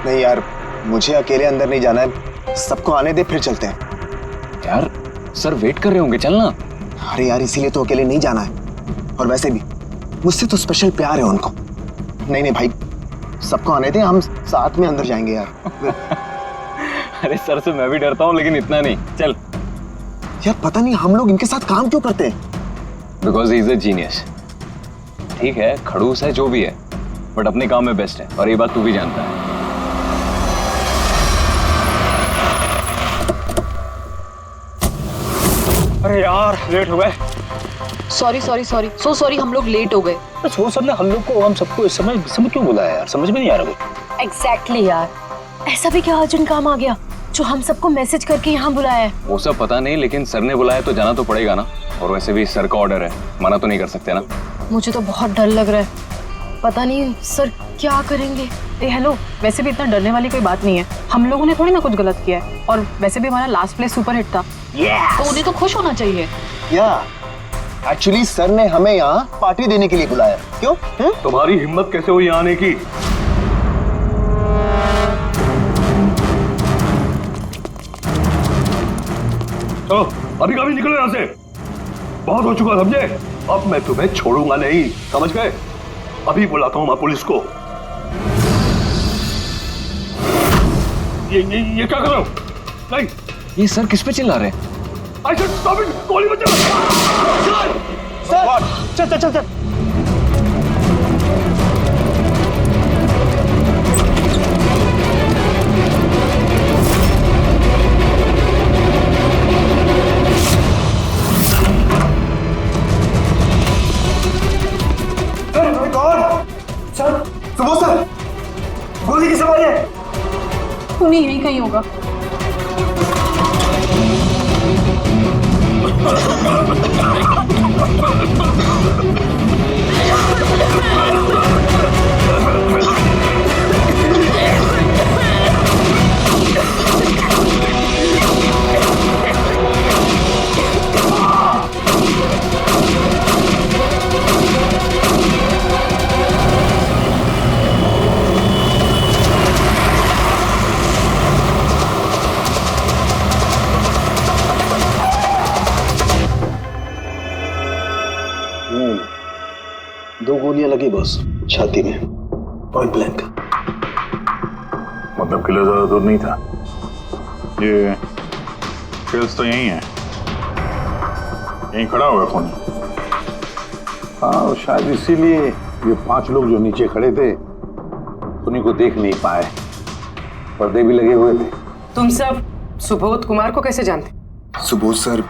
नहीं यार, मुझे अकेले अंदर नहीं जाना है, सबको आने दे फिर चलते हैं। यार सर वेट कर रहे होंगे, चलना। अरे यार इसीलिए तो अकेले नहीं जाना है, और वैसे भी मुझसे तो स्पेशल प्यार है उनको। नहीं नहीं भाई, सबको आने दे, हम साथ में अंदर जाएंगे यार। अरे सर से मैं भी डरता हूँ, लेकिन इतना नहीं, चल। यार पता नहीं हम लोग इनके साथ काम क्यों करते हैं। Because he is a genius. ठीक है, खड़ूस है, जो भी है, बट अपने काम में बेस्ट है, और ये बात तू भी जानता है। अरे यार लेट हो गए। Sorry sorry sorry, so sorry, हम लोग लेट हो गए। वो सर ने हम सबको इस समय क्यों बुलाया यार, समझ में नहीं आ रहा कुछ। एग्जैक्टली यार, ऐसा भी क्या अर्जेंट काम आ गया जो हम सबको मैसेज करके यहाँ बुलाया है? वो सब पता नहीं, लेकिन सर ने बुलाया तो जाना तो पड़ेगा ना, और वैसे भी सर का ऑर्डर है, मना तो नहीं कर सकते ना। मुझे तो बहुत डर लग रहा है, पता नहीं सर क्या करेंगे। हेलो, वैसे भी इतना डरने वाली कोई बात नहीं है, हम लोगों ने थोड़ी ना कुछ गलत किया है, और वैसे भी हमारा लास्ट प्ले सुपर हिट था। तो उन्हें तो खुश होना चाहिए। या एक्चुअली सर ने हमें यहाँ पार्टी देने के लिए बुलाया। क्यों? तुम्हारी हिम्मत कैसे हुई आने की? चलो अभी कभी निकलो यहाँ से, बहुत हो चुका समझे। अब मैं तुम्हें छोड़ूंगा नहीं, समझ गए? अभी बुलाता हूँ मैं पुलिस को। ये क्या कर रहे हो? नहीं, ये सर किस पे चिल्ला रहे हैं? I said stop it! गोली मत चला! चल चल चल चल। सर, सुबोध सर, गोली किस आवाज है? उन्हीं यहीं कहीं होगा। दो गोलियां लगी बॉस, छाती में, पॉइंट ब्लैंक। मतलब किला ज्यादा दूर नहीं था। ये फिल्स तो यही है, यहीं खड़ा हुआ खून। हाँ शायद इसीलिए ये 5 लोग जो नीचे खड़े थे उन्हीं को देख नहीं पाए, पर्दे भी लगे हुए थे। तुम सब सुबोध कुमार को कैसे जानते? सुबोध सर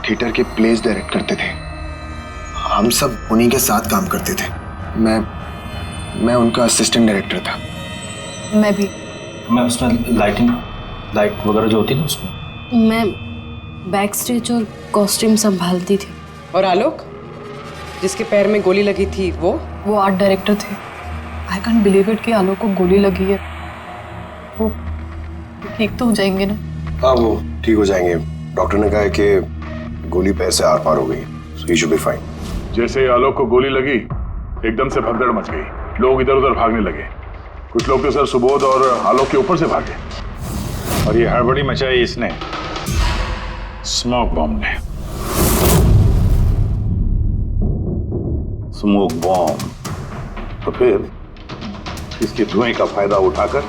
थिएटर के प्लेस डायरेक्ट करते थे, हम सब उन्हीं के साथ काम करते थे। मैं उनका असिस्टेंट डायरेक्टर था। मैं भी। मैं उसमें लाइट वगैरह जो होती है ना उसमें। मैं बैक स्टेज और कॉस्ट्यूम संभालती थी। और आलोक, जिसके पैर में गोली लगी थी, वो आर्ट डायरेक्टर थे। आई कांट बिलीव इट कि आलोक को गोली लगी है। वो ठीक तो हो जाएंगे ना? हाँ वो ठीक हो जाएंगे, डॉक्टर ने कहा है कि गोली पैर से आर पार हो गई, सो ही शुड बी फाइन। जैसे आलोक को गोली लगी एकदम से भगदड़ मच गई, लोग इधर उधर भागने लगे। कुछ लोग तो सर सुबोध और आलोक के ऊपर से भागे, और ये हड़बड़ी मचाई इसने, स्मोक बॉम्ब ने। स्मोक बॉम्ब तो फिर इसके धुएं का फायदा उठाकर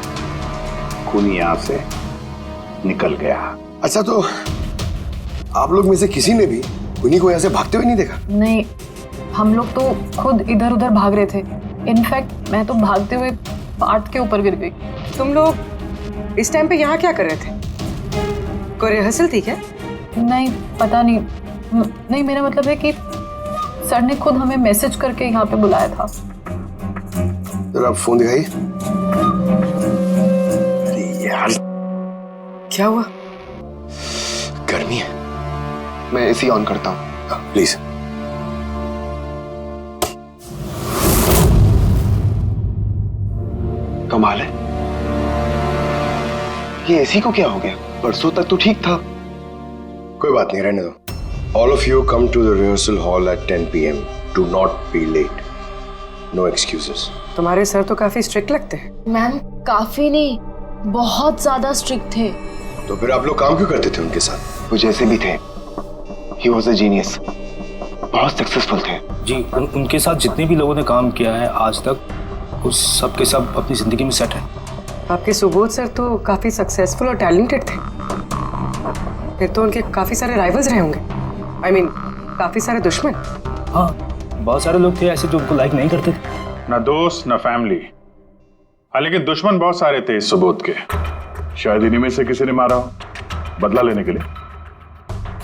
खून यहां से निकल गया। अच्छा तो आप लोग में से किसी ने भी उन्हीं को यहाँ से भागते हुए नहीं देखा? नहीं, हम लोग तो खुद इधर उधर भाग रहे थे। इनफैक्ट मैं तो भागते हुए पार्ट के ऊपर गिर गई। तुम लोग इस टाइम पे यहाँ क्या कर रहे थे? कोई रिहर्सल थी क्या? नहीं, पता नहीं। नहीं, मेरा मतलब है कि सर ने खुद हमें मैसेज करके यहाँ पे बुलाया था। जरा आप फोन दिखाइए। अरे यार क्या हुआ? गर्मी है, मैं एसी ऑन करता हूँ। प्लीज। कमाल है, ये एसी को क्या हो गया? परसों तक तो ठीक था। कोई बात नहीं, रहने दो। All of you come to the rehearsal hall at 10 PM. Do not be late, no excuses. तुम्हारे सर तो काफी स्ट्रिक्ट लगते हैं। मैम काफी नहीं, बहुत ज्यादा स्ट्रिक्ट थे। तो फिर आप लोग काम क्यों करते थे उनके साथ? वो जैसे भी थे, ही वॉज अ जीनियस, बहुत सक्सेसफुल थे। जी उनके साथ जितने भी लोगों ने काम किया है आज तक, उस सब के सब अपनी जिंदगी में सेट है। आपके सुबोध सर तो काफी सक्सेसफुल और टैलेंटेड थे, फिर तो उनके काफी सारे राइवल्स रहे होंगे। I mean, काफी सारे दुश्मन। हाँ, बहुत सारे लोग थे ऐसे जो उनको लाइक नहीं करते थे। ना दोस्त ना फैमिली, हाँ लेकिन दुश्मन बहुत सारे थे इस सुबोध के। शायद इन्हीं में से किसी ने मारा हो बदला लेने के लिए,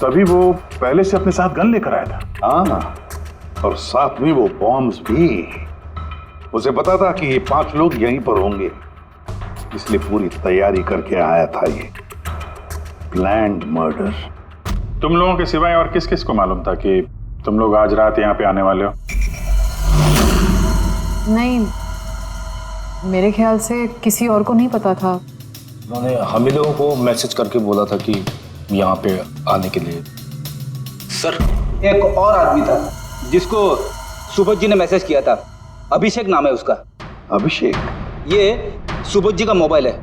तभी वो पहले से अपने साथ गन लेकर आया था। हाँ, और साथ में वो बॉम्ब्स भी। उसे पता था कि ये 5 लोग यहीं पर होंगे, इसलिए पूरी तैयारी करके आया था ये प्लान्ड मर्डर। तुम लोगों के सिवाय और किस किस को मालूम था कि तुम लोग आज रात यहाँ पे आने वाले हो? नहीं, मेरे ख्याल से किसी और को नहीं पता था। उन्होंने हम ही लोगों को मैसेज करके बोला था कि यहाँ पे आने के लिए। सर, एक और आदमी था जिसको सुबोध जी ने मैसेज किया था, अभिषेक नाम है उसका। अभिषेक? ये सुबोध जी का मोबाइल है,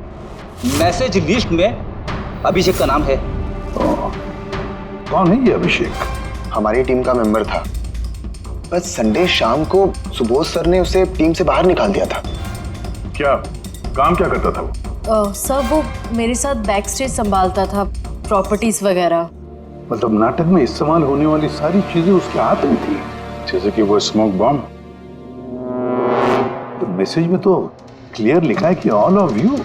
मैसेज लिस्ट में अभिषेक का नाम है। कौन है ये अभिषेक? हमारी टीम का मेंबर था, बस संडे शाम को सुबोध सर ने उसे टीम से बाहर निकाल दिया था। क्या काम क्या करता था वो? सर वो मेरे साथ बैक स्टेज संभालता था, प्रॉपर्टीज वगैरह। मतलब नाटक में इस्तेमाल होने वाली सारी चीजें उसके हाथ में थी, जैसे कि वो स्मोक बॉम्ब। तो मैसेज में तो क्लियर लिखा है कि ऑल ऑफ यू,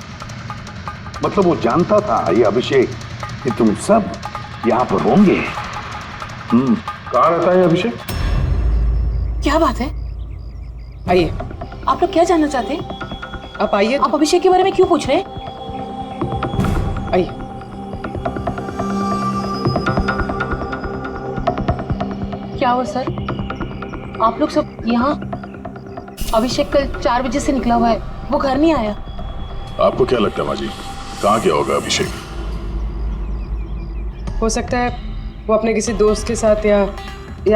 मतलब वो जानता था ये अभिषेक कि तुम सब यहाँ पर होंगे। कहाँ रहता है अभिषेक? क्या बात है? आइए, आप लोग क्या जानना चाहते हैं? आप आइए। आप अभिषेक के बारे में क्यों पूछ रहे हैं? आइए। क्या हुआ सर? आप लोग सब यहाँ? अभिषेक कल 4 बजे से निकला हुआ है, वो घर नहीं आया। आपको क्या लगता है माँ जी, कहाँ क्या होगा अभिषेक? हो सकता है वो अपने किसी दोस्त के साथ या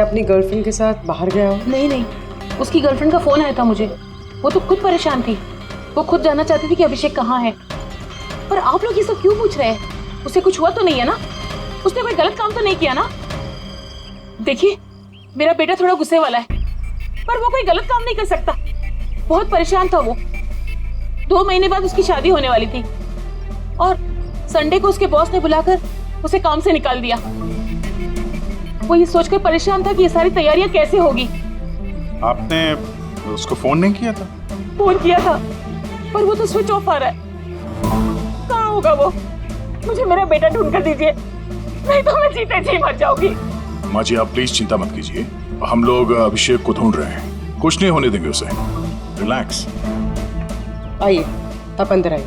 अपनी गर्लफ्रेंड के साथ बाहर गया हो। नहीं, उसकी गर्लफ्रेंड का फोन आया था मुझे, वो तो खुद परेशान थी, वो खुद जानना चाहती थी कि अभिषेक कहाँ है। पर आप लोग ये सब क्यों पूछ रहे हैं? उसे कुछ हुआ तो नहीं है ना? उसने कोई गलत काम तो नहीं किया ना? देखिए, मेरा बेटा थोड़ा गुस्से वाला है, पर वो कोई गलत काम नहीं कर सकता। बहुत परेशान था वो। 2 महीने बाद उसकी शादी होने वाली थी और संडे को उसके बॉस ने बुलाकर उसे काम से निकाल दिया। वो ये सोचकर परेशान था कि ये सारी तैयारियां कैसे होगी। आपने उसको फोन नहीं किया था? फोन किया था, पर वो तो स्विच ऑफ आ रहा है। कहाँ होगा वो? मुझे मेरा बेटा ढूंढ कर दीजिए, नहीं तो मैं जीते जी मर जाऊंगी। माँ जी आप प्लीज चिंता मत कीजिए, हम लोग अभिषेक को ढूंढ रहे हैं, कुछ नहीं होने देंगे उसे। रिलैक्स। आइए, आप अंदर आइए।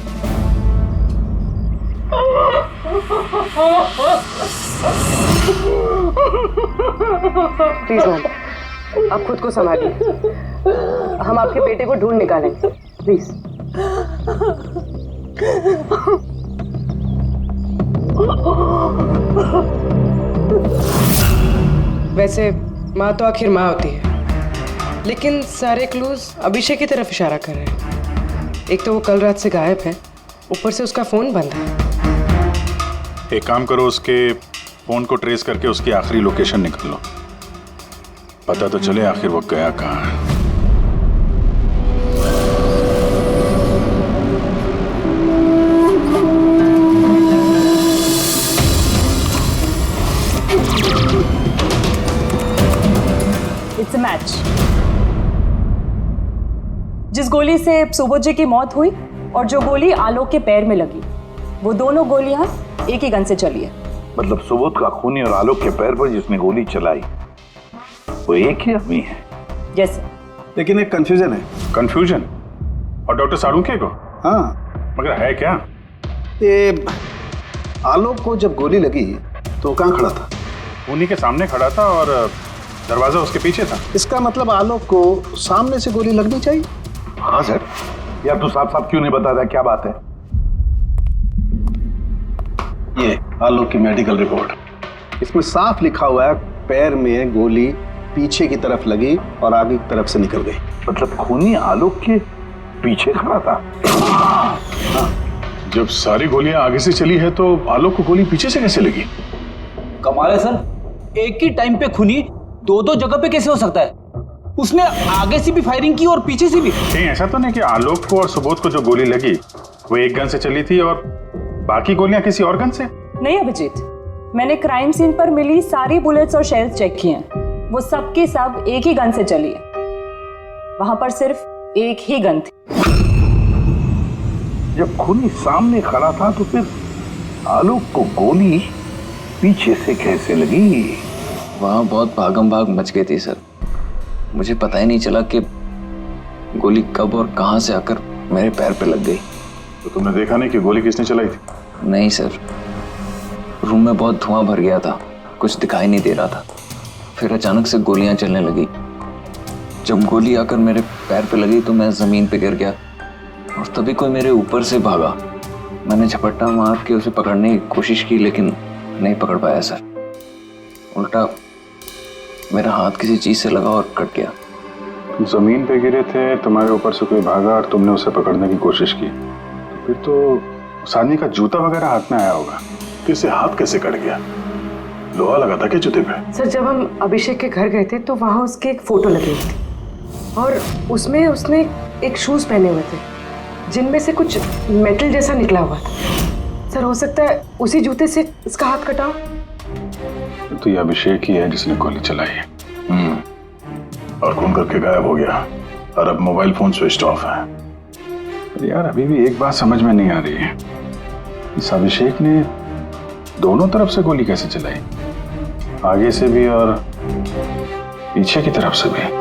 प्लीज मैम, आप खुद को संभालिए, हम आपके बेटे को ढूंढ निकालेंगे। प्लीज। वैसे माँ तो आखिर माँ होती है, लेकिन सारे क्लूज अभिषेक की तरफ इशारा कर रहे हैं। एक तो वो कल रात से गायब है, ऊपर से उसका फोन बंद है। एक काम करो, उसके फोन को ट्रेस करके उसकी आखिरी लोकेशन निकाल लो, पता तो चले आखिर वो गया कहाँ है। It's a match. जिस गोली से सुबोध जी की मौत हुई और जो गोली आलोक के पैर में लगी, वो दोनों गोलियां एक ही गन से चली है। मतलब सुबोध का खूनी और आलोक के पैर पर जिसने गोली चलाई वो एक ही आदमी है? Yes sir. लेकिन एक कंफ्यूजन है। कंफ्यूजन? और डॉक्टर साळुंखे को? हाँ, मगर है क्या? ये आलोक को जब गोली लगी तो कहाँ खड़ा था? खूनी के सामने खड़ा था और दरवाजा उसके पीछे था। इसका मतलब आलोक को सामने से गोली लगनी चाहिए। हाँ सर। यार तू साफ साफ क्यों नहीं बता रहा, क्या बात है? ये आलोक की मेडिकल रिपोर्ट, इसमें साफ लिखा हुआ है पैर में गोली पीछे की तरफ लगी और आगे की तरफ से निकल गई। मतलब खूनी आलोक के पीछे खड़ा था? हाँ, जब सारी गोलियां आगे से चली है तो आलोक को गोली पीछे से कैसे लगी? कमाल है सर, एक ही टाइम पे खूनी दो दो जगह पे कैसे हो सकता है? उसने आगे से भी फायरिंग की और पीछे से भी। कहीं ऐसा तो नहीं कि आलोक को और सुबोध को जो गोली लगी वो एक गन से चली थी और बाकी गोलियां किसी और गन से? नहीं अभिजीत, मैंने क्राइम सीन पर मिली सारी बुलेट्स और शेल्स चेक किए हैं, वो सब की सब एक ही गन से चली है। वहां पर सिर्फ एक ही गन थी। जब खूनी सामने खड़ा था तो फिर आलोक को गोली पीछे से कैसे लगी? वहां बहुत भागम भाग मच गई थी सर, मुझे पता ही नहीं चला कि गोली कब और कहां से आकर मेरे पैर पे लग गई। तो तुमने देखा नहीं कि गोली किसने चलाई थी? नहीं सर, रूम में बहुत धुआं भर गया था, कुछ दिखाई नहीं दे रहा था। फिर अचानक से गोलियां चलने लगी। जब गोली आकर मेरे पैर पे लगी तो मैं जमीन पे गिर गया और तभी कोई मेरे ऊपर से भागा। मैंने झपट्टा मार के उसे पकड़ने की कोशिश की लेकिन नहीं पकड़ पाया सर। उल्टा मेरा हाथ किसी चीज से लगा और कट गया। जमीन पे गिरे थे, तुम्हारे ऊपर से कोई भागा और तुमने उसे पकड़ने की कोशिश की, तो फिर तो उस आदमी का जूता वगैरह हाथ में आया होगा। तो इसे हाथ कैसे कट गया? लोहा लगा था क्या जूते पे? सर, जब हम अभिषेक के घर गए थे तो वहाँ उसकी एक फोटो लगी हुई थी और उसमें उसने एक शूज पहने हुए थे जिनमें से कुछ मेटल जैसा निकला हुआ था। सर, हो सकता है उसी जूते से इसका हाथ कटा हो। तो ये अभिषेक ही है जिसने गोली चलाई है। और खून करके गायब हो गया और अब मोबाइल फोन स्विच ऑफ है। यार अभी भी एक बात समझ में नहीं आ रही है, इस अभिषेक ने दोनों तरफ से गोली कैसे चलाई? आगे से भी और पीछे की तरफ से भी।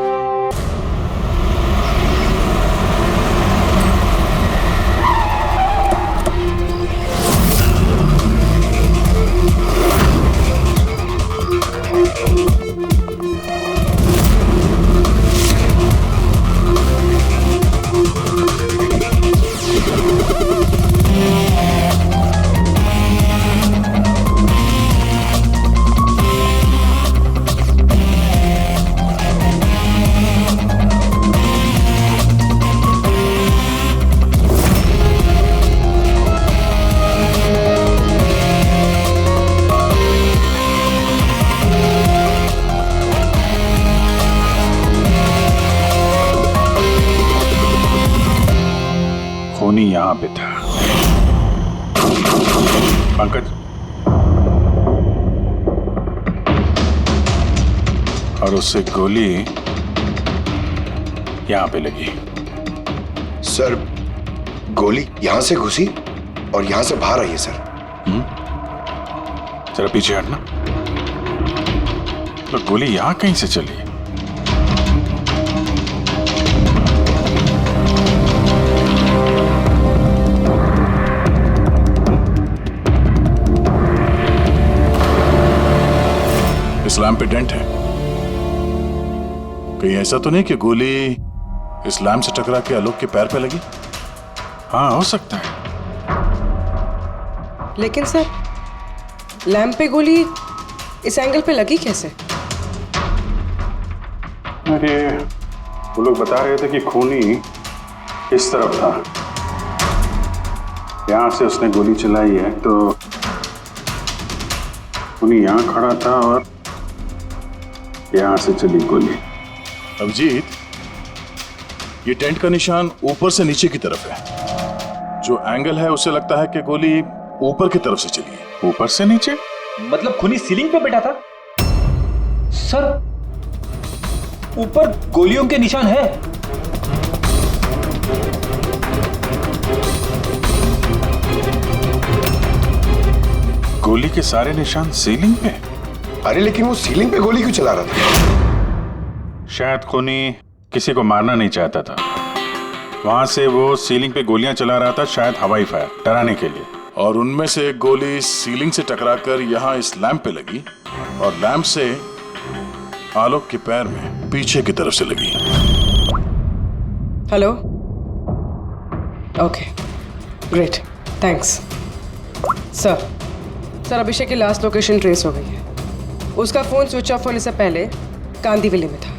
खूनी यहां पे था। पंकज, और उससे गोली यहां पे लगी। सर, गोली यहां से घुसी और यहां से बाहर आई है सर। जरा पीछे हटना। तो गोली यहां कहीं से चली है? इस लैम्प पे डेंट है, कहीं ऐसा तो नहीं कि गोली इस लैम्प से टकरा के आलोक के पैर पे लगी? हाँ, हो सकता है। लेकिन सर, लैंप पे गोली इस एंगल पे लगी कैसे? अरे वो लोग बता रहे थे कि खूनी इस तरफ था, यहां से उसने गोली चलाई है तो खूनी यहां खड़ा था और यहां से चली गोली। अभिजीत, ये टेंट का निशान ऊपर से नीचे की तरफ है। जो एंगल है उससे लगता है कि गोली ऊपर की तरफ से चली है। ऊपर से नीचे मतलब खूनी सीलिंग पे बैठा था? सर, ऊपर गोलियों के निशान है। गोली के सारे निशान सीलिंग पे? अरे लेकिन वो सीलिंग पे गोली क्यों चला रहा था? शायद खूनी किसी को मारना नहीं चाहता था, वहां से वो सीलिंग पे गोलियां चला रहा था, शायद हवाई फायर डराने के लिए। और उनमें से एक गोली सीलिंग से टकराकर यहाँ इस लैंप पे लगी और लैंप से आलोक के पैर में पीछे की तरफ से लगी। Hello, okay, great, thanks. Sir, Abhishek की लास्ट लोकेशन ट्रेस हो गई है। उसका फोन स्विच ऑफ होने से पहले कांदीवली में था,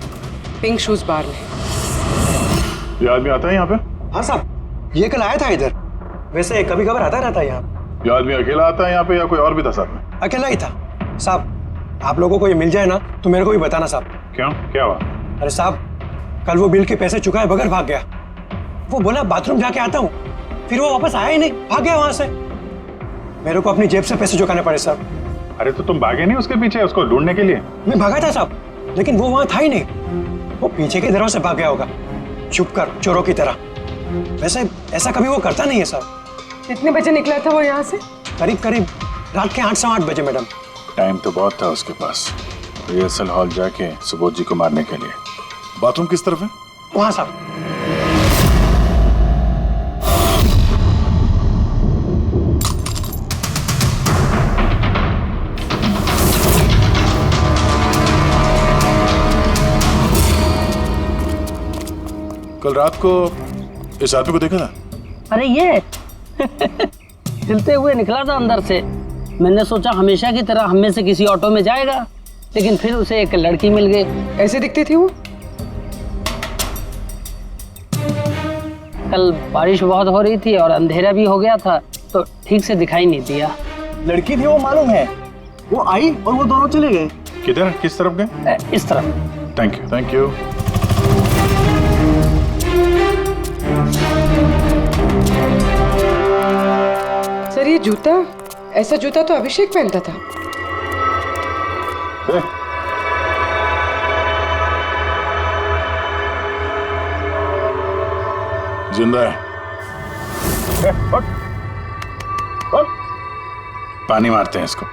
पिंक शूज बार में। ये आदमी आता है यहाँ पे? हाँ साहब, ये कल आया था इधर। वैसे कभी कभार आता रहता है यहाँ। ये आदमी अकेला आता है यहाँ पे या कोई और भी था साथ में? अकेला ही था साहब। आप लोगों को ये मिल जाए ना तो मेरे को भी बताना साहब। क्यों, क्या हुआ? अरे साहब, कल वो बिल के पैसे चुकाए बगैर भाग गया। वो बोला बाथरूम जाके आता हूँ, फिर वो वापस आया ही नहीं, भाग गया वहां से। मेरे को अपनी जेब से पैसे चुकाने पड़े साहब। अरे तो तुम भागे नहीं उसके पीछे उसको ढूंढने के लिए? मैं भागा था साहब, लेकिन वो वहां था ही नहीं। वो पीछे के दरवाजे से भाग गया होगा, छुप कर, चोरों की तरह। वैसे ऐसा कभी वो करता नहीं है साहब। कितने बजे निकला था वो यहाँ से? करीब करीब रात के 8 सवा 8 बजे मैडम। टाइम तो बहुत था उसके पास रिहर्सल हॉल जाके सुबोध जी को मारने के लिए। बाथरूम किस तरफ है? वहां साहब। कल रात को इस आदमी को देखा था? अरे ये हिलते हुए निकला था अंदर से। मैंने सोचा हमेशा की तरह हम में से किसी ऑटो में जाएगा, लेकिन फिर उसे एक लड़की मिल गई। ऐसे दिखती थी वो? कल बारिश बहुत हो रही थी और अंधेरा भी हो गया था, तो ठीक से दिखाई नहीं दिया। लड़की थी वो मालूम है, वो आई और वो दोनों चले गए। किधर, किस तरफ गए? इस तरफ। Thank you, thank you. Sir ये जूता, ऐसा जूता तो अभिषेक पहनता था। जिंदा है। पानी मारते हैं इसको।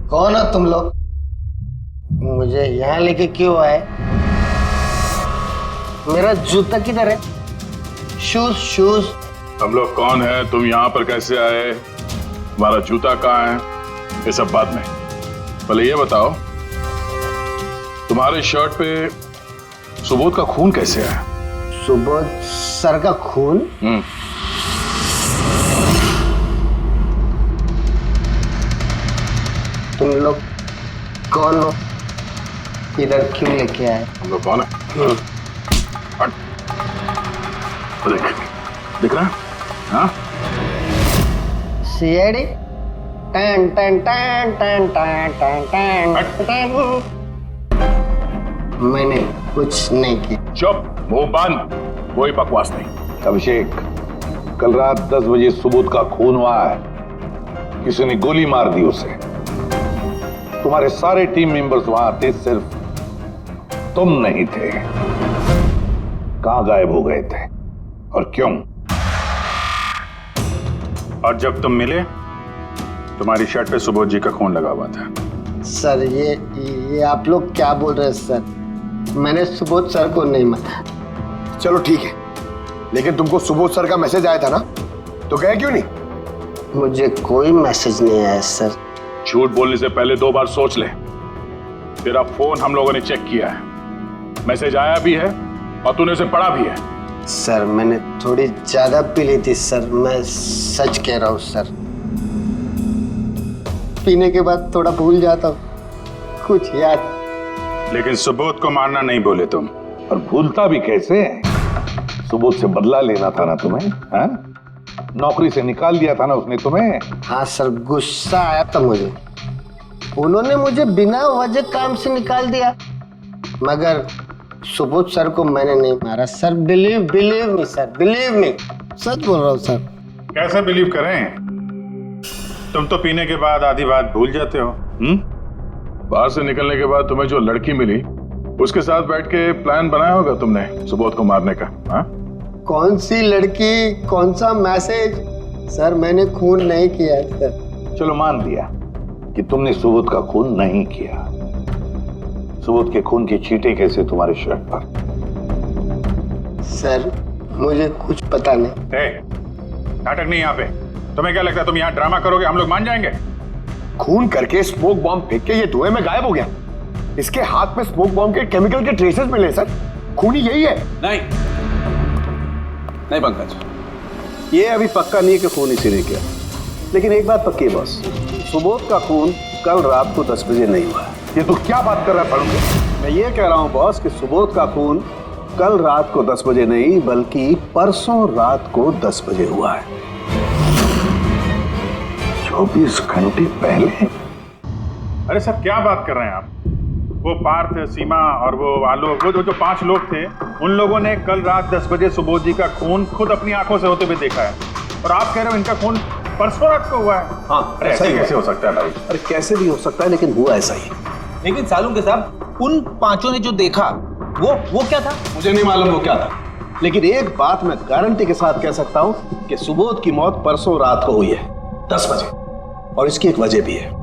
कौन हो तुम लोग? मुझे यहाँ लेके क्यों आए? मेरा जूता किधर है? Shoes shoes. हम लोग कौन है, तुम यहाँ पर कैसे आए, हमारा जूता कहाँ है, ये सब बात नहीं। पहले ये बताओ तुम्हारे शर्ट पे सुबोध का खून कैसे आया? सुबोध सर का खून? तुम लोग कौन हो? इधर क्यों लेके आए? हम लोग कौन है? देख दिख रहा है? हाँ? सीआईडी? टन टन टन टन टन टन टन। मैंने कुछ नहीं किया। चुप, मुंह बंद, कोई बकवास नहीं। अभिषेक, कल रात 10 बजे सुबोध का खून हुआ है। किसी ने गोली मार दी उसे। तुम्हारे सारे टीम मेंबर्स वहां थे, सिर्फ तुम नहीं थे। कहां गायब हो गए थे और क्यों? और जब तुम मिले तुम्हारी शर्ट पे सुबोध जी का खून लगा हुआ था। सर ये आप लोग क्या बोल रहे हैं सर? मैंने सुबोध सर को नहीं मारा। चलो ठीक है, लेकिन तुमको सुबोध सर का मैसेज आया था ना, तो गए क्यों नहीं? मुझे कोई मैसेज नहीं आया सर। झूठ बोलने से पहले 2 बार सोच ले। तेरा फोन हम लोगों ने चेक किया है, मैसेज आया भी है और तूने उसे पढ़ा भी है। सर मैंने थोड़ी ज्यादा पी ली थी सर, मैं सच कह रहा हूँ सर। पीने के बाद थोड़ा भूल जाता हूँ, कुछ याद। लेकिन सुबोध को मारना नहीं बोले तुम। और भूलता भी कैसे? सुबोध से बदला लेना था ना तुम्हें, हाँ? नौकरी से निकाल दिया था ना उसने तुम्हें। हाँ सर, गुस्सा आया था मुझे। उन्होंने मुझे बिना वजह काम से निकाल दिया, मगर सुबोध सर को मैंने नहीं मारा sir. Believe me sir, believe me, सच बोल रहा हूँ सर। कैसे बिलीव करें? तुम तो पीने के बाद आधी बात भूल जाते हो। बाहर से निकलने के बाद तुम्हें जो लड़की मिली उसके साथ बैठ के प्लान बनाया होगा तुमने सुबोध को मारने का। हाँ? कौन सी लड़की, कौन सा मैसेज? सर मैंने खून नहीं किया सर। चलो मान लिया कि तुमने सुबोध का खून नहीं किया। सुबोध के खून की छींटे कैसे तुम्हारे शर्ट पर? सर मुझे कुछ पता नहीं। नाटक नहीं यहाँ पे। तुम्हें क्या लगता है तुम यहाँ ड्रामा करोगे हम लोग मान जाएंगे? खून करके स्मोक बॉम्ब फेंक के ये धुएं में गायब हो गया। इसके हाथ में स्मोक बॉम्ब के केमिकल के ट्रेसेस मिले सर। खूनी यही है। नहीं पंकज, ये अभी पक्का नहीं है कि खून इसी ने किया, लेकिन एक बात पक्की है बॉस, सुबोध का खून कल रात को 10 बजे नहीं हुआ। ये तू क्या बात कर रहा है फारूक? मैं ये कह रहा हूँ बॉस कि सुबोध का खून कल रात को 10 बजे नहीं बल्कि परसों रात को 10 बजे हुआ है। 24 घंटे पहले? अरे सर क्या बात कर रहे हैं आप? वो पार्थ, सीमा और वो आलोक, वो जो 5 लोग थे, उन लोगों ने कल रात 10 बजे सुबोध जी का खून खुद अपनी आंखों से होते हुए देखा है, और आप कह रहे हो इनका खून परसों रात को हुआ है? हाँ, अरे ऐसे कैसे हो सकता है भाई? अरे कैसे भी हो सकता है, लेकिन हुआ ऐसा ही। लेकिन सालुंके साहब, उन 5 ने जो देखा वो क्या था? मुझे नहीं मालूम वो क्या था, लेकिन एक बात मैं गारंटी के साथ कह सकता हूँ कि सुबोध की मौत परसों रात को हुई है 10 बजे, और इसकी एक वजह भी है।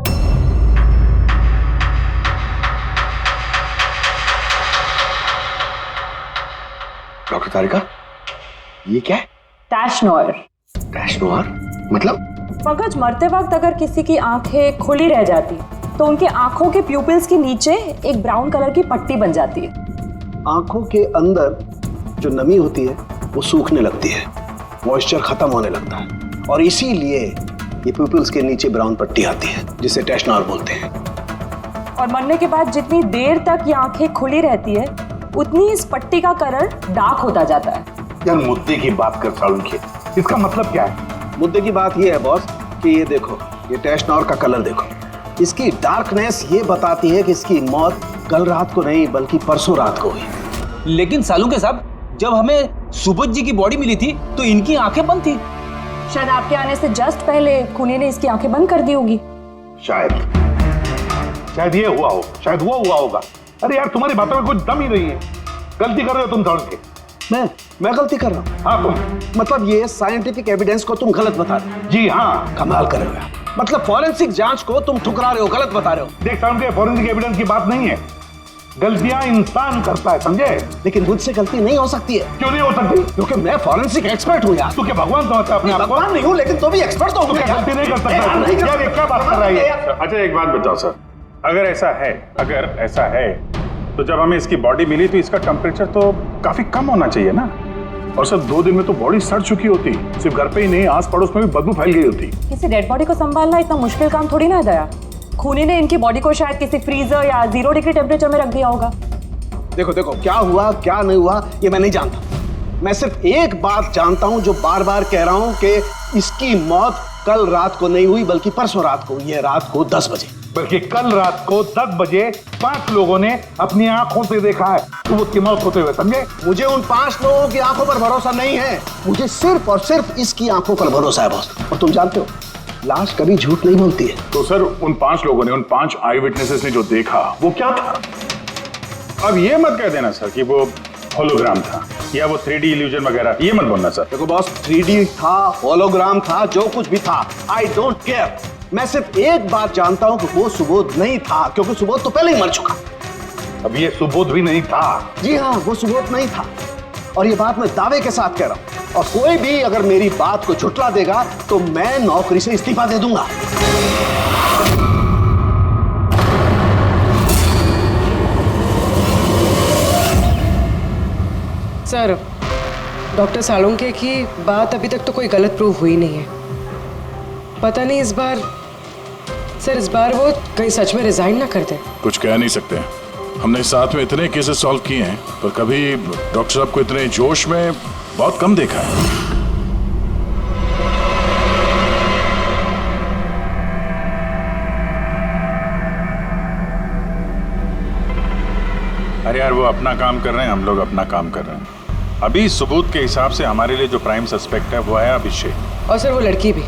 डॉक्टर तारिका, ये क्या है? टैश नोयर। टैश नोयर मतलब? पंकज, मरते वक्त अगर किसी की आंखें खुली रह जाती तो उनके आंखों के प्यूपिल्स के नीचे एक ब्राउन कलर की पट्टी बन जाती है। आंखों के अंदर जो नमी होती है वो सूखने लगती है, मॉइस्चर खत्म होने लगता है, और इसीलिए ये प्यूपिल्स के नीचे ब्राउन पट्टी आती है जिसे टैश नोयर बोलते हैं। और मरने के बाद जितनी देर तक ये आंखें खुली रहती है उतनी इस पट्टी का कलर डार्क होता जाता है। यार मुद्दे की बात कर सालुंके, इसका मतलब क्या है? मुद्दे की बात ये है बॉस कि ये देखो, ये टैश नोयर का कलर देखो, इसकी डार्कनेस ये बताती है कि इसकी मौत कल रात को नहीं बल्कि परसों रात को हुई। लेकिन सालुंके साहब, जब हमें सुबोध जी की बॉडी मिली थी तो इनकी आंखें बंद थी। शायद आपके आने से जस्ट पहले खूनी ने इसकी आंखें बंद कर दी होगी। शायद ये हुआ हो, शायद वो हुआ होगा। अरे यार तुम्हारी बातों में कुछ दम ही नहीं है, गलती कर रहे हो तुम सालुंके। मैं गलती कर रहा हूँ? हाँ तुम। मतलब ये साइंटिफिक एविडेंस को तुम गलत बता रहे हो? जी हाँ। कमाल कर रहे हो यार, मतलब फॉरेंसिक जांच को तुम ठुकरा रहे हो, गलत बता रहे हो। देख सालुंके, फॉरेंसिक एविडेंस की बात नहीं है, गलतियां इंसान करता है, समझे? लेकिन मुझसे गलती नहीं हो सकती है। क्यों नहीं हो सकती? क्योंकि मैं फॉरेंसिक एक्सपर्ट हूँ यार। तू क्या भगवान समझता है अपने आप को? भगवान नहीं हूँ, लेकिन तो भी एक्सपर्ट तो हूँ। गलती नहीं कर सकता यार, ये क्या बात कर रहा है? अच्छा एक बात बताओ सर, अगर ऐसा है तो जब हमें इसकी बॉडी मिली तो इसका टेम्परेचर तो काफी कम होना चाहिए ना, और सर 2 दिन में तो बॉडी सड़ चुकी होती, सिर्फ घर पे ही नहीं आस पड़ोस में भी बदबू फैल गई होती। किसी डेड बॉडी को संभालना इतना मुश्किल काम थोड़ी ना है दया। खूनी ने इनकी बॉडी को शायद किसी फ्रीजर या 0 डिग्री टेम्परेचर में रख दिया होगा। देखो क्या हुआ क्या नहीं हुआ ये मैं नहीं जानता, मैं सिर्फ एक बात जानता हूं जो बार बार कह रहा हूं कि इसकी मौत कल रात को नहीं हुई बल्कि परसों रात को हुई है, रात को 10 बजे। बल्कि कल रात को 10 बजे 5 लोगों ने अपनी आंखों से देखा है सुबोध की मौत होते हुए, समझे? मुझे उन 5 लोगों की आंखों पर भरोसा नहीं है, मुझे सिर्फ और सिर्फ इसकी आंखों पर भरोसा है बॉस। और तुम जानते हो लाश कभी झूठ नहीं बोलती है। तो सर उन 5 लोगों ने, उन 5 आई विटनेसेस ने जो देखा वो क्या था? अब ये मत कह देना सर कि वो होलोग्राम था या वो 3D इल्यूजन वगैरह, ये मत बोलना सर। देखो बॉस, 3D था, होलोग्राम था, जो कुछ भी था, आई डोंट केयर। मैं सिर्फ एक बात जानता हूं कि वो सुबोध नहीं था, क्योंकि सुबोध तो पहले ही मर चुका। अब ये सुबोध भी नहीं था? जी हाँ, वो सुबोध नहीं था, और ये बात मैं दावे के साथ कह रहा हूं, और कोई भी अगर मेरी बात को झुठला देगा तो मैं नौकरी से इस्तीफा दे दूंगा। सर, डॉक्टर सालुंके की बात अभी तक तो कोई गलत प्रूव हुई नहीं है। पता नहीं इस बार वो कहीं सच में रिजाइन ना कर दे। कुछ कह नहीं सकते, हमने साथ में इतने केसेस सॉल्व किए हैं पर कभी डॉक्टर साहब को इतने जोश में बहुत कम देखा है। अरे यार वो अपना काम कर रहे हैं, हम लोग अपना काम कर रहे हैं। अभी सबूत के हिसाब से हमारे लिए जो प्राइम सस्पेक्ट है वो है अभिषेक। और सर वो लड़की भी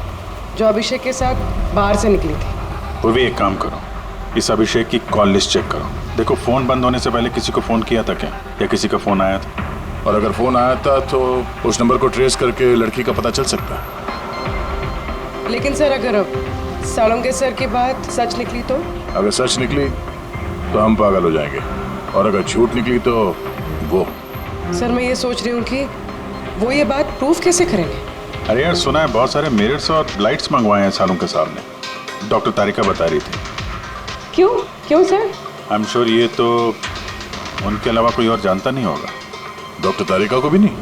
जो अभिषेक के साथ बाहर से निकली थी। वो भी एक काम करो, इस अभिषेक की कॉल लिस्ट चेक करो, देखो फोन बंद होने से पहले किसी को फोन किया था क्या, या किसी का फोन आया था? और अगर फोन आया था तो उस नंबर को ट्रेस करके लड़की का पता चल सकता है। लेकिन सर अगर सालुंके सर की बात सच निकली तो? अगर सच निकली तो हम पागल हो जाएंगे, और अगर झूठ निकली तो वो। सर मैं ये सोच रही हूँ कि वो ये बात प्रूफ कैसे करेंगे? अरे यार सुना है बहुत सारे मिरर्स और लाइट्स मंगवाए हैं सालुंके साहब ने, डॉक्टर तारिका बता रही थी। क्यों सर? आई एम श्योर ये तो उनके अलावा कोई और जानता नहीं होगा। डॉक्टर तारिका को भी नहीं।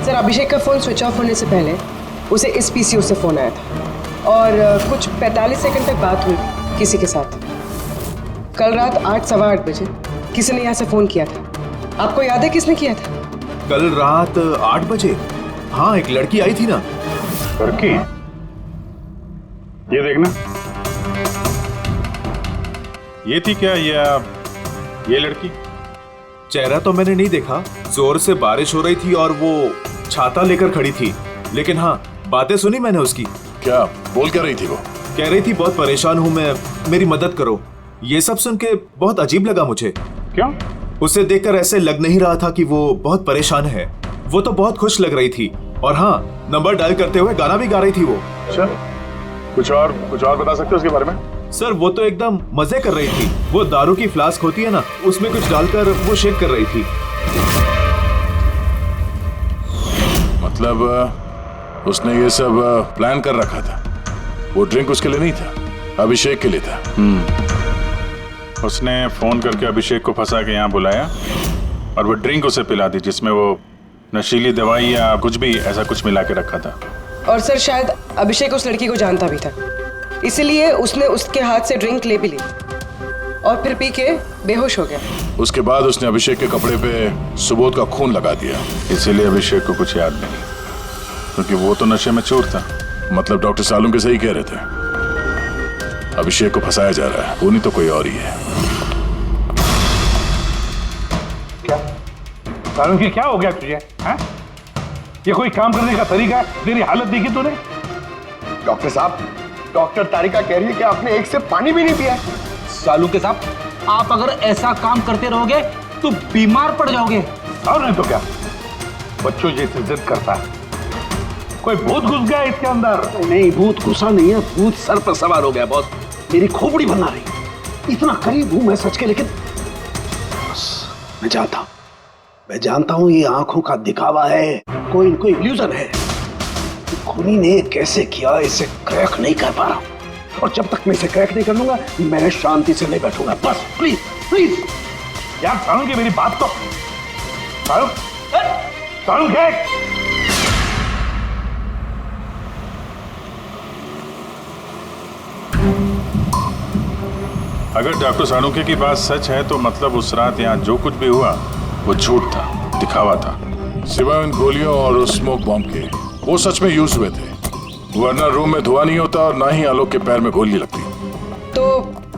सर अभिषेक का फ़ोन स्विच ऑफ होने से पहले उसे इस पीसीओ से फ़ोन आया था और कुछ 45 सेकंड तक बात हुई किसी के साथ। कल रात 8:15 बजे किसी ने यहाँ से फ़ोन किया था। आपको याद है किसने किया था? कल रात 8 बजे? हाँ, एक लड़की आई थी ना। लड़की? ये देखना, ये थी क्या ये लड़की? चेहरा तो मैंने नहीं देखा, जोर से बारिश हो रही थी और वो छाता लेकर खड़ी थी, लेकिन हाँ बातें सुनी मैंने उसकी। क्या बोल क्या रही थी वो? कह रही थी बहुत परेशान हूँ मैं, मेरी मदद करो। ये सब सुन के बहुत अजीब लगा मुझे। क्यों? उसे देखकर ऐसे लग नहीं रहा था कि वो बहुत परेशान है। वो तो बहुत खुश लग रही थी और हाँ, नंबर डायल करते हुए गाना भी गा रही थी वो। अच्छा, कुछ और बता सकते हो उसके बारे में? सर वो तो एकदम मजे कर रही थी। वो दारू की फ्लास्क होती है ना, उसमें कुछ डालकर वो शेक कर रही थी। मतलब उसने ये सब प्लान कर रखा था। वो ड्रिंक उसके लिए नहीं था, अभिषेक के लिए था। उसने फोन करके अभिषेक को फंसा के यहाँ बुलाया और वो ड्रिंक उसे पिला दी जिसमें वो नशीली दवाई या कुछ भी ऐसा कुछ मिला के रखा था। और सर शायद अभिषेक उस लड़की को जानता भी था, इसलिए उसने उसके हाथ से ड्रिंक ले भी ली और फिर पी के बेहोश हो गया। उसके बाद उसने अभिषेक के कपड़े पे सुबोध का खून लगा दिया। इसीलिए अभिषेक को कुछ याद नहीं, क्योंकि वो तो नशे में चूर था। मतलब डॉक्टर सालुंके सही कह रहे थे, अभिषेक को फंसाया जा रहा है, वो नहीं तो कोई और ही है। क्या सालुंके, क्या हो गया तुझे? हैं? ये कोई काम करने का तरीका है? तेरी हालत देखी तूने? डॉक्टर साहब, डॉक्टर तारिका कह रही है कि आपने एक से पानी भी नहीं पिया। सालुंके साहब, आप अगर ऐसा काम करते रहोगे तो बीमार पड़ जाओगे। और नहीं तो क्या, बच्चों जैसे जिद करता है। कोई भूत घुस गया इसके अंदर? नहीं, भूत घुसा नहीं है, भूत सर पर सवार हो गया बॉस। मेरी खोपड़ी बना रही। इतना करीब हूं मैं सच के, लेकिन बस मैं जानता हूं ये आंखों का दिखावा है, कोई इल्यूजन है। खूनी ने कैसे किया इसे क्रैक नहीं कर पा रहा, और जब तक मैं इसे क्रैक नहीं कर लूंगा मैं शांति से नहीं बैठूंगा। बस प्लीज प्लीज यार सालुंके, मेरी बात तो सालुंके। अगर डॉक्टर सालुंके की बात सच है तो मतलब उस रात यहाँ जो कुछ भी हुआ वो झूठ था, दिखावा था। सिवाय उन गोलियों और उस स्मोक बॉम्ब के, वो सच में यूज हुए थे, वरना रूम में धुआं नहीं होता और ना ही आलोक के पैर में गोली लगती। तो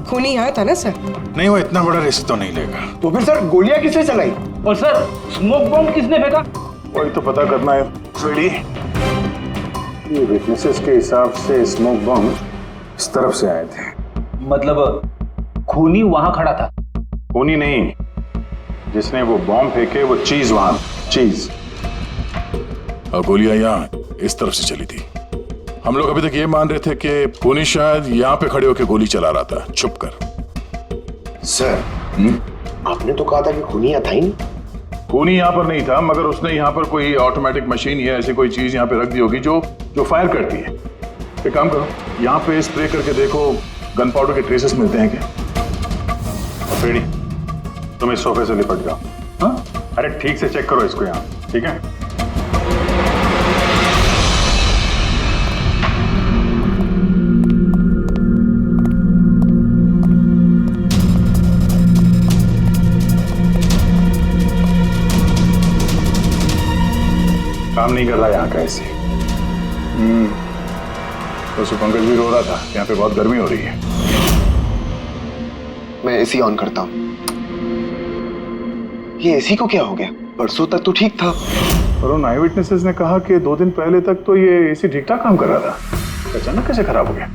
खूनी यहाँ था ना सर? नहीं, वो इतना बड़ा रिस्क तो नहीं लेगा। तो फिर सर गोलियां किसने चलाई? और सर स्मोक बॉम्ब किसने फेंका? वही तो पता करना है फ्रेडी। ये विटनेसेस के हिसाब से स्मोक बॉम्ब इस तरफ से आए थे। मतलब खूनी वहां खड़ा था? खूनी नहीं, जिसने वो बॉम्ब फेंके वो चीज वहां, चीज। और गोलियां यहाँ इस तरफ से चली थी। हम लोग अभी तक ये मान रहे थे कि खूनी शायद यहाँ पे खड़े होकर गोली चला रहा था छुप कर। सर आपने तो कहा था कि खूनी यहाँ था ही नहीं। खूनी यहाँ पर नहीं था, मगर उसने यहाँ पर कोई ऑटोमेटिक मशीन या ऐसी कोई चीज यहाँ पे रख दी होगी जो फायर करती है। एक काम करो, यहाँ पे स्प्रे करके देखो गन पाउडर के ट्रेसेस मिलते हैं क्या? फ्रेडी, तुम इस सोफे से लिपट जाओ। हाँ? अरे ठीक से चेक करो इसको यहाँ, ठीक है? काम नहीं कर रहा यहाँ का ऐसे। तो पंकज भी रो रहा था, यहाँ पे बहुत गर्मी हो रही है। मैं एसी ऑन करता हूँ। ये एसी को क्या हो गया? परसों तक तो ठीक था। और उन आई विटनेसेस ने कहा कि 2 दिन पहले तक तो ये एसी ठीक ठाक काम कर रहा था, अचानक कैसे खराब हो गया?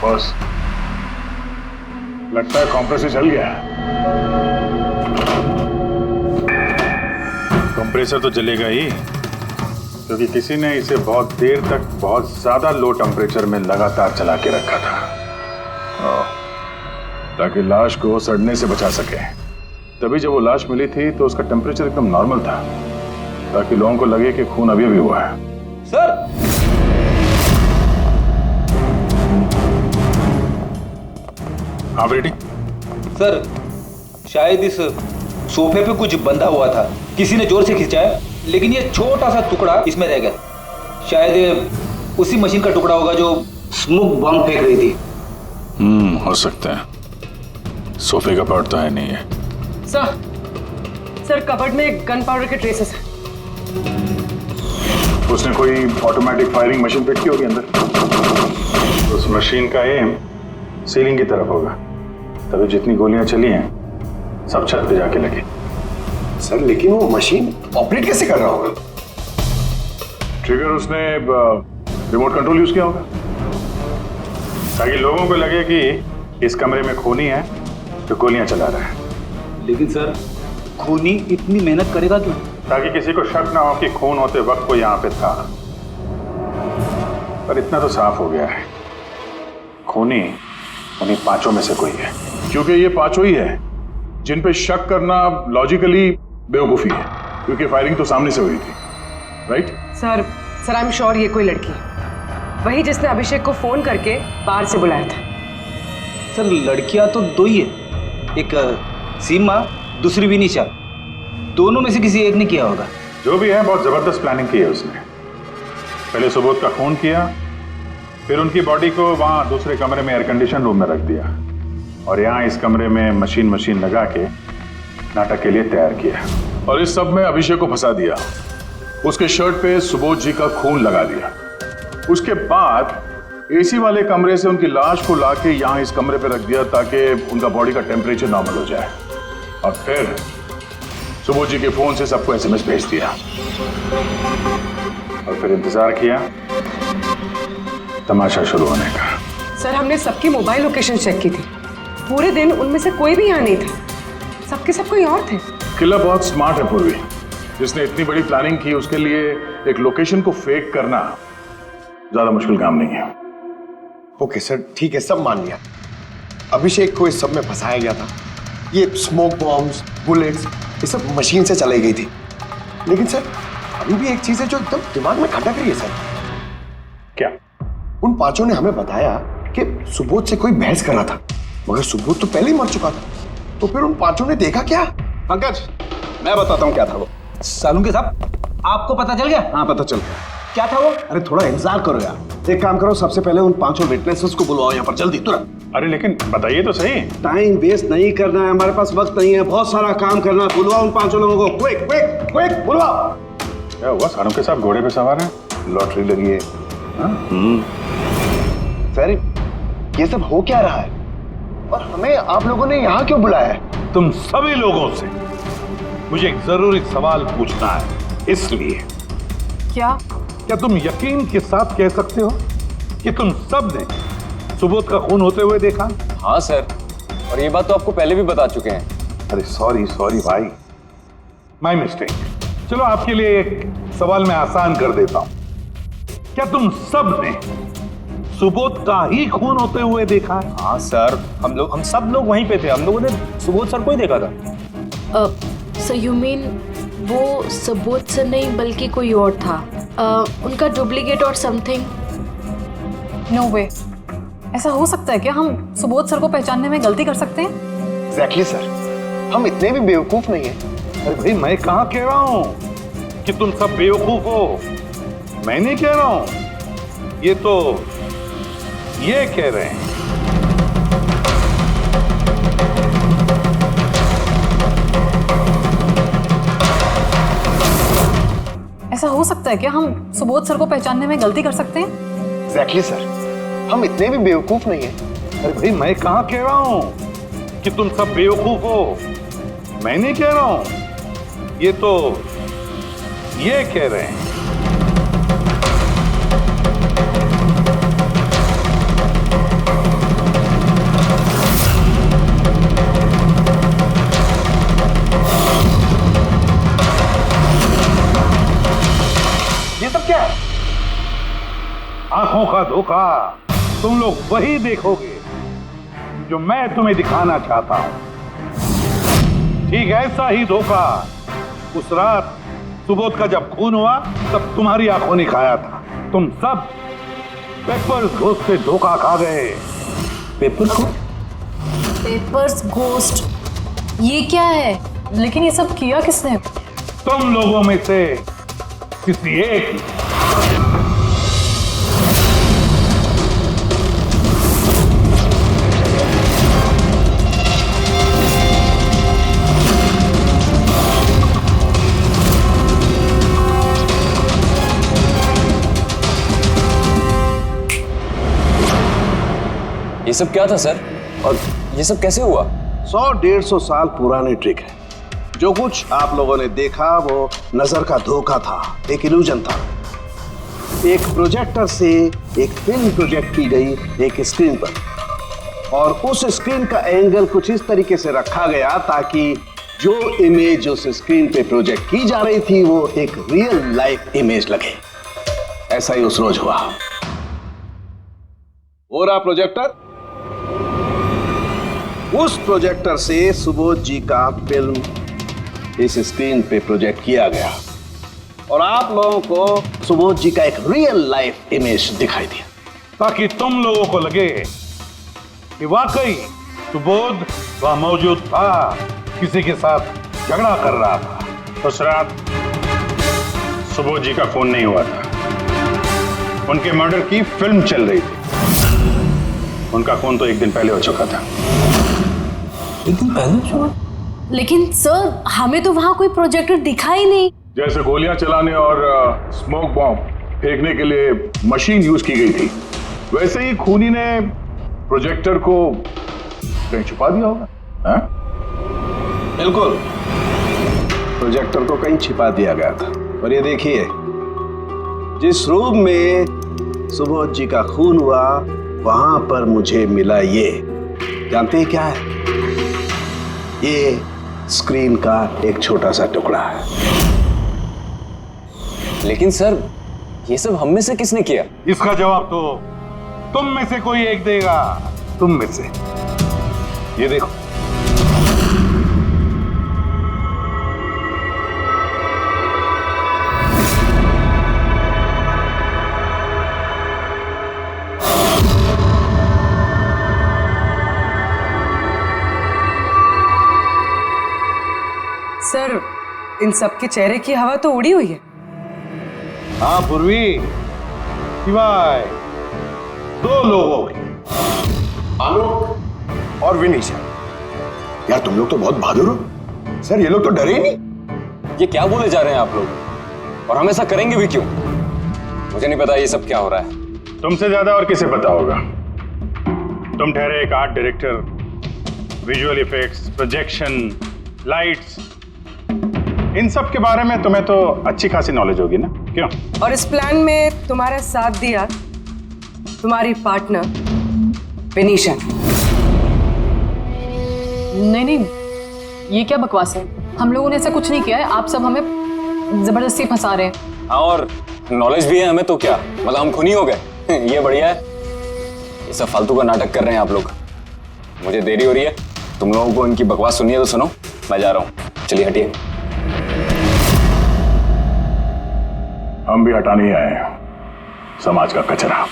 बॉस, लगता है कंप्रेसर जल गया है। कंप्रेसर तो जलेगा ही, क्योंकि किसी ने इसे बहुत देर तक बहुत ज्यादा लो टेम्परेचर में लगातार चला के रखा था, ताकि लाश को सड़ने से बचा सके। तभी जब वो लाश मिली थी तो उसका टेम्परेचर एकदम नॉर्मल था, ताकि लोगों को लगे कि खून अभी हुआ है। सर हाँ रेडी। सर शायद इस सोफे पे कुछ बंधा हुआ था, किसी ने जोर से खिंचाया, लेकिन ये छोटा सा टुकड़ा इसमें रह गया। शायद उसी मशीन का टुकड़ा होगा जो स्मोक बॉम्ब फेंक रही थी। हो सकता है। सोफे का पार्ट तो है नहीं है। सर कबर्ड में गन पाउडर के ट्रेसेस हैं। उसने कोई ऑटोमेटिक फायरिंग मशीन फिट की होगी अंदर। उस मशीन का एम सीलिंग की तरफ होगा, तभी जितनी गोलियां चली हैं सब छत पे जाके लगी। सर लेकिन वो मशीन ऑपरेट कैसे कर रहा होगा? ट्रिगर उसने रिमोट कंट्रोल यूज किया होगा, ताकि लोगों को लगे कि इस कमरे में खूनी है तो गोलियां चला रहा है। लेकिन सर खूनी इतनी मेहनत करेगा क्यों? ताकि किसी को शक ना हो कि खून होते वक्त वो यहाँ पे था। पर इतना तो साफ हो गया है, खूनी उन्हीं पांचों में से कोई है। क्योंकि ये पांचों ही है जिन पे शक करना लॉजिकली बेवकूफी है, क्योंकि फायरिंग तो सामने से हुई थी, right? Sir I am sure ये कोई लड़की है, वही जिसने अभिषेक को फोन करके बाहर से बुलाया था। सर लड़कियां तो दो ही है, एक सीमा, दूसरी विनीशा। दोनों में से किसी एक ने किया होगा। जो भी है बहुत जबरदस्त प्लानिंग की है उसने। पहले सुबोध का खून किया, फिर उनकी बॉडी को वहां दूसरे कमरे में एयर कंडीशन रूम में रख दिया, और यहाँ इस कमरे में मशीन लगा के नाटक के लिए तैयार किया। और इस सब में अभिषेक को फंसा दिया, उसके शर्ट पे सुबोध जी का खून लगा दिया। उसके बाद एसी वाले कमरे से उनकी लाश को लाके यहाँ इस कमरे पे रख दिया ताकि उनका बॉडी का टेम्परेचर नॉर्मल हो जाए, और फिर सुबोध जी के फोन से सबको एसएमएस भेज दिया, और फिर इंतजार किया तमाशा शुरू होने का। सर हमने सबकी मोबाइल लोकेशन चेक की थी, पूरे दिन उनमें से कोई भी यहाँ नहीं था, सबके सब कोई और थे। किला बहुत स्मार्ट है पूर्वी, जिसने इतनी बड़ी प्लानिंग की उसके लिए एक लोकेशन को फेक करना ज्यादा मुश्किल काम नहीं है। ओके सर ठीक है, सब मान लिया। अभिषेक को इस सब में फंसाया गया था, ये स्मोक बॉम्ब्स, बुलेट्स, ये सब मशीन से चलाई गई थी। लेकिन सर अभी भी एक चीज है जो एकदम दिमाग में खटक रही है सर। क्या? उन पांचों ने हमें बताया कि सुबोध से कोई बहस कर रहा था, मगर सुबोध तो पहले ही मर चुका था। तो फिर उन पांचों ने देखा क्या? पंकज मैं बताता हूँ क्या था वो। सालुंके साहब आपको पता चल गया? हाँ पता चल गया। क्या था वो? अरे थोड़ा इंतजार करो यार। एक काम करो, सबसे पहले उन पांचों विटनेसेस को बुलवाओ यहाँ पर जल्दी, तुरंत। अरे लेकिन बताइए तो सही। टाइम वेस्ट नहीं करना है, हमारे पास वक्त नहीं है, बहुत सारा काम करना है। बुलवाओ उन पांचों लोगों को, क्विक क्विक क्विक बुलवाओ। क्या हुआ? सालुंके साहब घोड़े पे सवार हैं, लॉटरी लगी है। सर ये सब हो क्या रहा है और हमें आप लोगों ने यहाँ क्यों बुलाया है? तुम सभी लोगों से मुझे एक जरूरी सवाल पूछना है, इसलिए। क्या तुम यकीन के साथ कह सकते हो कि तुम सब ने सुबोध का खून होते हुए देखा? हाँ सर, और ये बात तो आपको पहले भी बता चुके हैं। अरे सॉरी भाई, माय मिस्टेक। चलो आपके लिए एक सवाल मैं आसान कर देता हूं। क्या तुम सब ने सुबोध का ही खून होते हुए देखा है? हाँ सर, हम सब लोग वहीं पे थे, हम लोगों ने सुबोध सर को ही देखा था। सो यू मीन वो सुबोध सर नहीं बल्कि कोई और था, उनका डुप्लीकेट और समथिंग? नो वे, ऐसा हो सकता है क्या? हम सुबोध सर को पहचानने में गलती कर सकते हैं? एग्जैक्टली सर, हम इतने भी बेवकूफ नहीं हैं। अरे भाई मैं कहाँ कह रहा हूं कि तुम सब बेवकूफ हो, मैं नहीं कह रहा हूं, ये तो ये कह रहे हैं। ऐसा हो सकता है क्या? हम सुबोध सर को पहचानने में गलती कर सकते हैं? एग्जैक्टली सर, हम इतने भी बेवकूफ नहीं हैं। अरे भाई मैं कहाँ कह रहा हूं कि तुम सब बेवकूफ हो, मैं नहीं कह रहा हूं, ये तो ये कह रहे हैं। ये सब क्या है? आंखों का धोखा, तुम लोग वही देखोगे जो मैं तुम्हें दिखाना चाहता हूं। ठीक ऐसा ही धोखा उस रात सुबोध का जब खून हुआ तब तुम्हारी आंखों ने खाया था। तुम सब पेपर घोष से धोखा खा गए। पेपर को? पेपर्स घोस्ट, ये क्या है? लेकिन ये सब किया किसने? तुम लोगों में से किसी एक ने। ये सब क्या था सर? और ये सब कैसे हुआ? 100-150 साल पुरानी ट्रिक है। जो कुछ आप लोगों ने देखा वो नजर का धोखा था, एक इल्यूजन था। एक प्रोजेक्टर से एक फिल्म प्रोजेक्ट की गई एक स्क्रीन पर, और उस स्क्रीन का एंगल कुछ इस तरीके से रखा गया ताकि जो इमेज उस स्क्रीन पे प्रोजेक्ट की जा रही थी वो एक रियल लाइफ इमेज लगे। ऐसा ही उस रोज हुआ। हो रहा प्रोजेक्टर, उस प्रोजेक्टर से सुबोध जी का फिल्म इस स्क्रीन पे प्रोजेक्ट किया गया और आप लोगों को सुबोध जी का एक रियल लाइफ इमेज दिखाई दिया, ताकि तुम लोगों को लगे कि वाकई सुबोध वहां मौजूद था, किसी के साथ झगड़ा कर रहा था। उस रात सुबोध जी का फोन नहीं हुआ था, उनके मर्डर की फिल्म चल रही थी। उनका फोन तो एक दिन पहले हो चुका था। एक दिन पहले? लेकिन सर, हमें तो वहां कोई प्रोजेक्टर दिखा ही नहीं। जैसे गोलियां चलाने और स्मोक बॉम्ब फेंकने के लिए मशीन यूज की गई थी, वैसे ही खूनी ने प्रोजेक्टर को कहीं छुपा दिया होगा। हाँ? बिल्कुल, प्रोजेक्टर को कहीं छिपा दिया गया था। और ये देखिए, जिस रूम में सुबोध जी का खून हुआ वहां पर मुझे मिला ये, जानते हैं क्या है? ये स्क्रीन का एक छोटा सा टुकड़ा है। लेकिन सर, ये सब हम में से किसने किया? इसका जवाब तो तुम में से कोई एक देगा। तुम में से। ये देखो, सर, इन सबके चेहरे की हवा तो उड़ी हुई है। हाँ पूर्वी, सिवाय 2 लोगों की, आलोक और विनीशा। यार तुम लोग तो बहुत बहादुर हो। सर ये लोग तो डरे ही नहीं। ये क्या बोले जा रहे हैं आप लोग? और हम ऐसा करेंगे भी क्यों? मुझे नहीं पता ये सब क्या हो रहा है। तुमसे ज्यादा और किसे पता होगा? तुम ठहरे एक art director, visual effects, projection, lights, इन सब के बारे में तुम्हें तो अच्छी खासी नॉलेज होगी ना, क्यों? और इस प्लान में तुम्हारा साथ दिया तुम्हारी पार्टनर विनीशा। नहीं नहीं, ये क्या बकवास है? हम लोगों ने ऐसा कुछ नहीं किया है। आप सब हमें जबरदस्ती फंसा रहे हैं। हाँ, और नॉलेज भी है हमें तो क्या, मतलब हम खूनी हो गए? ये बढ़िया है। ये सब फालतू का नाटक कर रहे हैं आप लोग। मुझे देरी हो रही है, तुम लोगों को इनकी बकवास सुनिए तो सुनो, मैं जा रहा हूँ। चलिए हटिए। हम भी हटाने ही आए हैं समाज का कचरा।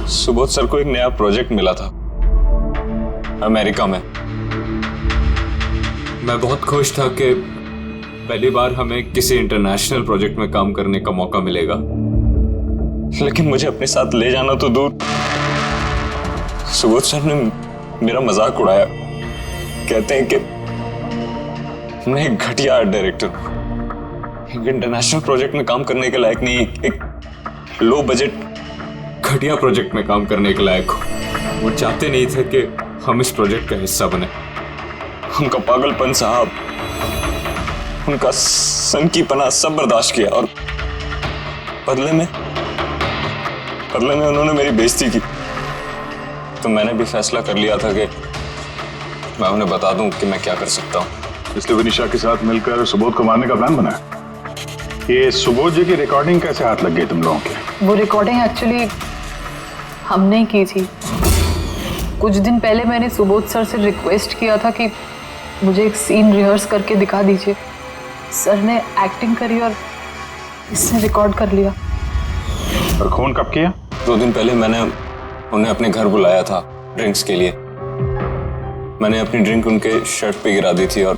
सुबोध सर को एक नया प्रोजेक्ट मिला था अमेरिका में। मैं बहुत खुश था कि पहली बार हमें किसी इंटरनेशनल प्रोजेक्ट में काम करने का मौका मिलेगा, लेकिन मुझे अपने साथ ले जाना तो दूर, सुबोध सर ने मेरा मजाक उड़ाया। कहते हैं कि मैं एक घटिया आर्ट डायरेक्टर हूं, एक इंटरनेशनल प्रोजेक्ट में काम करने के लायक नहीं, एक लो बजट घटिया प्रोजेक्ट में काम करने के लायक हूं। वो चाहते नहीं थे कि हम इस प्रोजेक्ट का हिस्सा बने। उनका पागलपन साहब, उनका सनकीपना सब बर्दाश्त किया, और बदले में उन्होंने मेरी बेइज्जती की। तो मैंने भी फैसला कर लिया था कि मैं उन्हें बता दूं कि मैं क्या कर सकता हूं। इसलिए विनीशा के साथ मिलकर सुबोध को मारने का प्लान बनाया। ये सुबोध जी की रिकॉर्डिंग कैसे हाथ लग गई तुम लोगों के? वो रिकॉर्डिंग एक्चुअली हमने की थी। कुछ दिन पहले मैंने सुबोध सर से रिक्वेस्ट किया था कि मुझे एक सीन रिहर्स करके दिखा दीजिए। सर ने एक्टिंग करी और इसने रिकॉर्ड कर लिया। और खून कब किया? 2 दिन पहले मैंने उन्हें अपने घर बुलाया था ड्रिंक्स के लिए। मैंने अपनी ड्रिंक उनके शर्ट पे गिरा दी थी और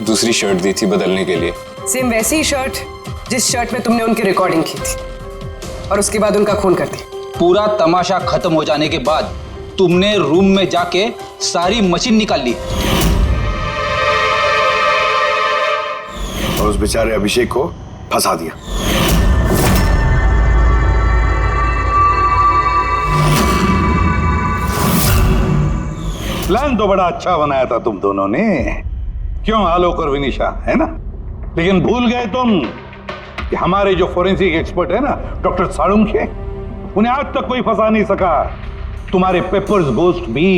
दूसरी शर्ट दी थी बदलने के लिए। सेम वैसी ही शर्ट जिस शर्ट में तुमने उनकी रिकॉर्डिंग की थी और उसके बाद उनका खून कर दिया। पूरा तमाशा खत्म हो जाने के बाद तुमने रूम में जाके सारी मशीन निकाल ली और उस बेचारे अभिषेक को फंसा दिया। प्लान तो बड़ा अच्छा बनाया था तुम दोनों ने, क्यों आलोक और विनिशा, है ना? लेकिन भूल गए तुम कि हमारे जो फोरेंसिक एक्सपर्ट है ना, डॉक्टर साळुंखे, उन्हें आज तक कोई फंसा नहीं सका। तुम्हारे पेपर्स गोस्ट भी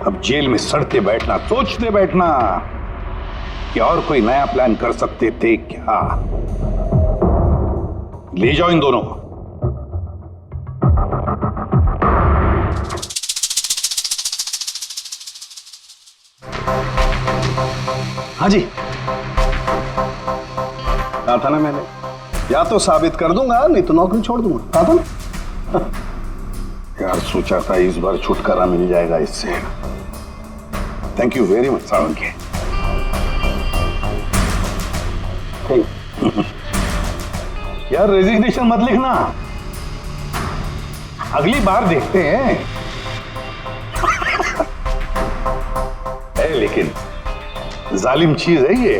अब जेल में सड़ते बैठना, सोचते बैठना कि और कोई नया प्लान कर सकते थे क्या। ले जाओ इन दोनों को। हाँ जी, कहा था ना मैंने, या तो साबित कर दूंगा नहीं तो नौकरी छोड़ दूंगा, कहा था ना। यार सोचा था इस बार छुटकारा मिल जाएगा इससे। Thank you very much Salunkhe. यार रेजिग्नेशन मत लिखना, अगली बार देखते हैं। लेकिन जालिम चीज है ये।